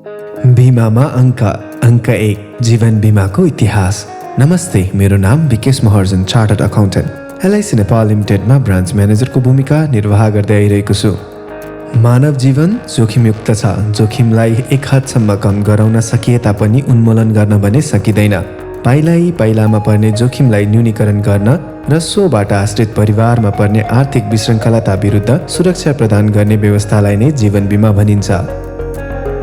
बिमामा अङ्क 1 जीवन बिमाको इतिहास। नमस्ते, मेरो नाम Vikesh Maharjan, chartered accountant, LIC Nepal लिमिटेडमा ब्रान्च म्यानेजरको भूमिका निर्वाह गर्दै आइरहेको छु। मानव जीवन जोखिमयुक्त छ। जोखिमलाई एक हदसम्म कम गराउन सकिए तापनि उन्मूलन गर्न भने सकिँदैन। पाइलामा पर्ने जोखिमलाई न्यूनीकरण गर्न र सोबाट आश्रित परिवारमा पर्ने आर्थिक विशृङ्खलता विरुद्ध सुरक्षा प्रदान गर्ने व्यवस्थालाई नै जीवन बिमा भनिन्छ।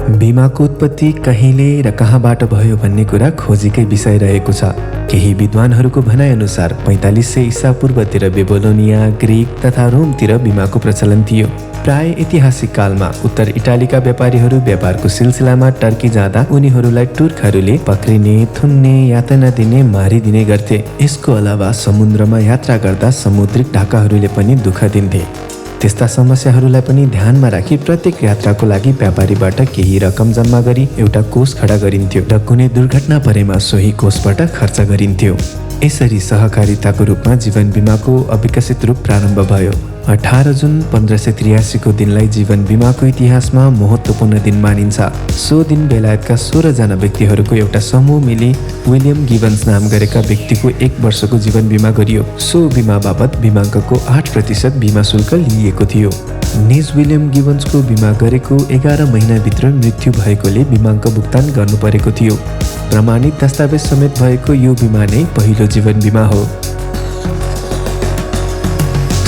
बिमाको उत्पत्ति कहिले र कहाँबाट भयो भन्ने कुरा खोजीकै विषय रहेको छ। केही विद्वानहरूको भनाइअनुसार 4500 ईसा पूर्वतिर बेबोलोनिया, ग्रिक तथा रोमतिर बिमाको प्रचलन थियो। प्राय ऐतिहासिक कालमा उत्तर इटालीका व्यापारीहरू व्यापारको सिलसिलामा टर्की जाँदा उनीहरूलाई तुर्कहरूले पक्रिने, थुन्ने, यातना दिने, मारिदिने गर्थे। यसको अलावा समुद्रमा यात्रा गर्दा समुद्रिक ढाकाहरूले पनि दुःख दिन्थे। त्यस्ता समस्याहरूलाई पनि ध्यानमा राखी प्रत्येक यात्राको लागि व्यापारीबाट केही रकम जम्मा गरी एउटा कोष खडा गरिन्थ्यो र कुनै दुर्घटना परेमा सोही कोषबाट खर्च गरिन्थ्यो। यसरी सहकारिताको रूपमा जीवन बिमाको अविकसित रूप प्रारम्भ भयो। 18 जुन 1583 को दिनलाई जीवन बिमाको इतिहासमा महत्त्वपूर्ण दिन मानिन्छ। सो दिन बेलायतका 16 जना व्यक्तिहरूको एउटा समूह मिली विलियम गिभन्स नाम गरेका व्यक्तिको 1 वर्षको जीवन बिमा गरियो। सो बिमा बाबत बिमाङ्कको 8% बिमा शुल्क लिइएको थियो। निज विलियम गिभन्सको बिमा गरेको 11 महिनाभित्र मृत्यु भएकोले बिमाङ्क भुक्तान गर्नु परेको थियो। प्रमाणित दस्तावेज समेत भएको यो बिमा नै पहिलो जीवन बिमा हो।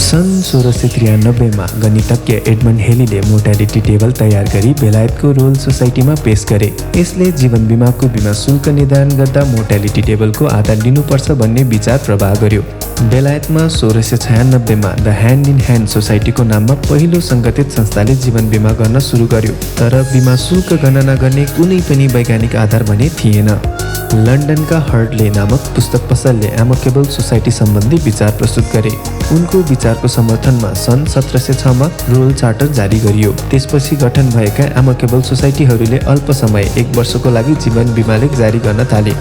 सन् 1693 मा गणितज्ञ एडमन्ड हेलीले मोर्टालिटी टेबल तयार गरी बेलायतको रोयल सोसाइटीमा पेश गरे। यसले जीवन बिमाको बिमा शुल्क निर्धारण गर्दा मोर्टालिटी टेबलको आधार लिनुपर्छ भन्ने विचार प्रवाह गर्यो। बेलायतमा 1696 मा द ह्यान्ड इन ह्यान्ड सोसाइटीको नाममा पहिलो सङ्गठित संस्थाले जीवन बिमा गर्न सुरु गर्यो। तर बिमा शुल्क गणना गर्ने कुनै पनि वैज्ञानिक आधार भने थिएन। लन्डनका हर्डले नामक पुस्तक पसलले एमोकेबल सोसाइटी सम्बन्धी विचार प्रस्तुत गरे। उनको विचारको समर्थनमा सन् 1706 मा रोयल चार्टर जारी गरियो। त्यसपछि गठन भएका एमोकेबल सोसाइटीहरूले अल्प समय 1 वर्षको लागि जीवन बिमा जारी गर्न थाले।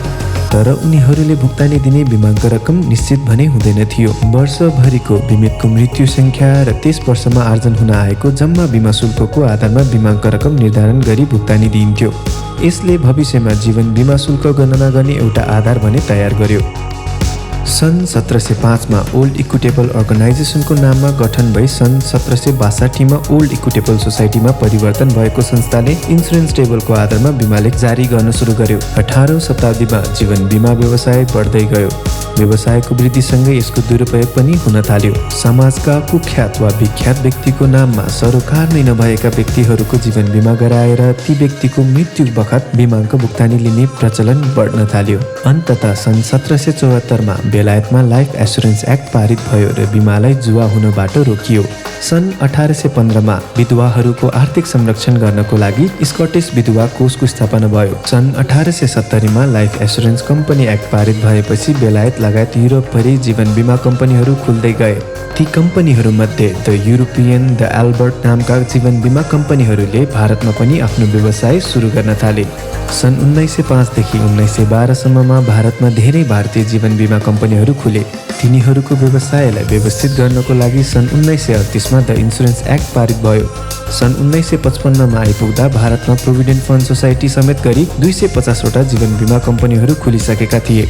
तर उनीहरूले भुक्तानी दिने बिमाको रकम निश्चित भने हुँदैन थियो। वर्षभरिको बिमितको मृत्यु सङ्ख्या र त्यस वर्षमा आर्जन हुन आएको जम्मा बिमा शुल्कको आधारमा बिमाको रकम निर्धारण गरी भुक्तानी दिइन्थ्यो। यसले भविष्यमा जीवन बिमा शुल्क गणना गर्ने एउटा आधार भने तयार गर्यो। सन् 1705 मा ओल्ड इक्विटेबल अर्गनाइजेसनको नाममा गठन भई सन् 1762 मा ओल्ड इक्विटेबल सोसाइटीमा परिवर्तन भएको संस्थाले इन्सुरेन्स टेबलको आधारमा बिमा जारी गर्न सुरु गर्यो। 18औं शताब्दीमा जीवन बिमा व्यवसाय बढ्दै गयो। व्यवसायको वृद्धिसँगै यसको दुरुपयोग पनि हुन थाल्यो। समाजका कुख्यात वा विख्यात व्यक्तिको नाममा सरोकार नै नभएका व्यक्तिहरूको जीवन बिमा गराएर ती व्यक्तिको मृत्यु बखत बिमाको भुक्तानी लिने प्रचलन बढ्न थाल्यो। अन्ततः सन् 1774 मा बेलायतमा लाइफ एस्युरेन्स एक्ट पारित भयो र बिमालाई जुवा हुनबाट रोकियो। सन् 1815 मा विधवाहरूको आर्थिक संरक्षण गर्नको लागि स्कटिस विधवा कोषको स्थापना भयो। सन् 1870 मा लाइफ एस्युरेन्स कम्पनी एक्ट पारित भएपछि बेलायत लगायत युरोपभरि जीवन बिमा कम्पनीहरू खुल्दै गए। ती कम्पनीहरूमध्ये द युरोपियन, द एल्बर्ट नामका जीवन बिमा कम्पनीहरूले भारतमा पनि आफ्नो व्यवसाय सुरु गर्न थाले। सन् 1905 देखि 1912 सम्ममा भारतमा धेरै भारतीय जीवन बिमा कम्पनीहरू खुले। तिनीहरूको व्यवसायलाई व्यवस्थित गर्नको लागि सन् 1938 मा द इन्सुरेन्स एक्ट पारित भयो। सन् 1955 मा आइपुग्दा भारतमा प्रोभिडेन्ट फन्ड सोसाइटी समेत गरी 250 वटा जीवन बिमा कम्पनीहरू खुलिसकेका थिए।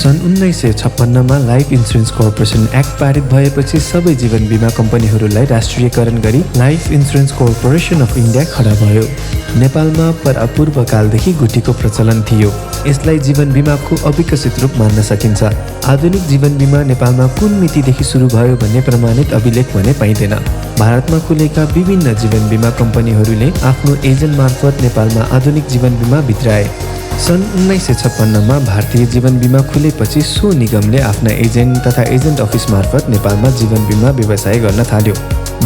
सन् 1956 मा लाइफ इन्सुरेन्स कर्पोरेसन एक्ट पारित भएपछि सबै जीवन बिमा कम्पनीहरूलाई राष्ट्रियकरण गरी life insurance corporation of India खडा भयो। नेपालमा पूर्वकालदेखि गुठीको प्रचलन थियो। यसलाई जीवन बिमाको अविकसित रूप मान्न सकिन्छ। आधुनिक जीवन बिमा नेपालमा कुन मितिदेखि सुरु भयो भन्ने प्रमाणित अभिलेख भने पाइँदैन। भारतमा खुलेका विभिन्न जीवन बिमा कम्पनीहरूले आफ्नो एजेन्ट मार्फत नेपालमा आधुनिक जीवन बिमा भित्राए। सन् 1956 मा भारतीय जीवन बिमा खुलेपछि सो निगमले आफ्ना एजेन्ट तथा एजेन्ट अफिस मार्फत नेपालमा जीवन बिमा व्यवसाय गर्न थाल्यो।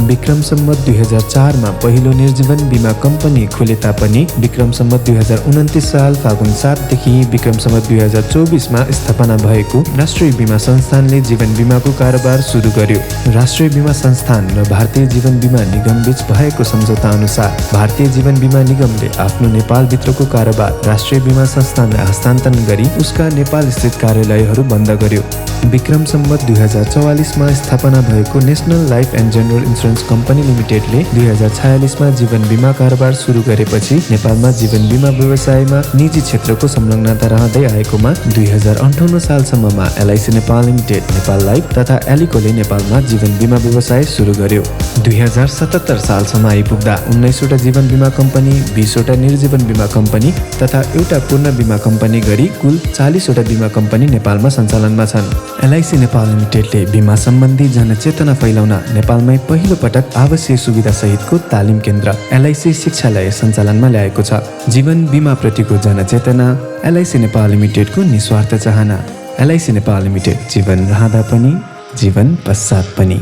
विक्रम सम्वत 2004 मा पहिलो निर्जीवन बिमा कम्पनी खुले तापनि विक्रम सम्वत 2029 साल फागुन 7 देखि विक्रम सम्वत 2024 मा स्थापना भएको राष्ट्रिय बिमा संस्थानले जीवन बिमाको कारोबार सुरु गर्यो। राष्ट्रिय बिमा संस्थान र भारतीय जीवन बिमा निगम बीच भएको सम्झौता अनुसार भारतीय जीवन बिमा निगमले आफ्नो नेपालभित्रको कारोबार राष्ट्रिय बिमा संस्थानलाई हस्तान्तरण गरी उसका नेपाल स्थित कार्यालयहरू बन्द गर्यो। विक्रम सम्वत 2044मा स्थापना भएको national life and general insurance company लिमिटेडले 2046मा जीवन बिमा कारोबार सुरु गरेपछि नेपालमा जीवन बिमा व्यवसायमा निजी क्षेत्रको संलग्नता रहँदै आएकोमा 2058 सालसम्ममा LIC Nepal limited, Nepal life तथा एलिकोले नेपालमा जीवन बिमा व्यवसाय सुरु गर्यो। 2077 सालसम्म आइपुग्दा 19वटा जीवन बिमा कम्पनी, 20वटा निर्जीवन बिमा कम्पनी तथा एउटा पूर्ण बिमा कम्पनी गरी कुल 40वटा बिमा कम्पनी नेपालमा सञ्चालनमा छन्। एलआइसी नेपाल लिमिटेडले बिमा सम्बन्धी जनचेतना फैलाउन नेपालमै पहिलो पटक आवासीय सुविधा सहितको तालिम केन्द्र एलआइसी शिक्षालय सञ्चालनमा ल्याएको छ। जीवन बिमा प्रतिको जनचेतना, एलआइसी नेपाल लिमिटेडको निस्वार्थ चाहना। एलआइसी नेपाल लिमिटेड, जीवन रहँदा पनि जीवन पश्चात पनि।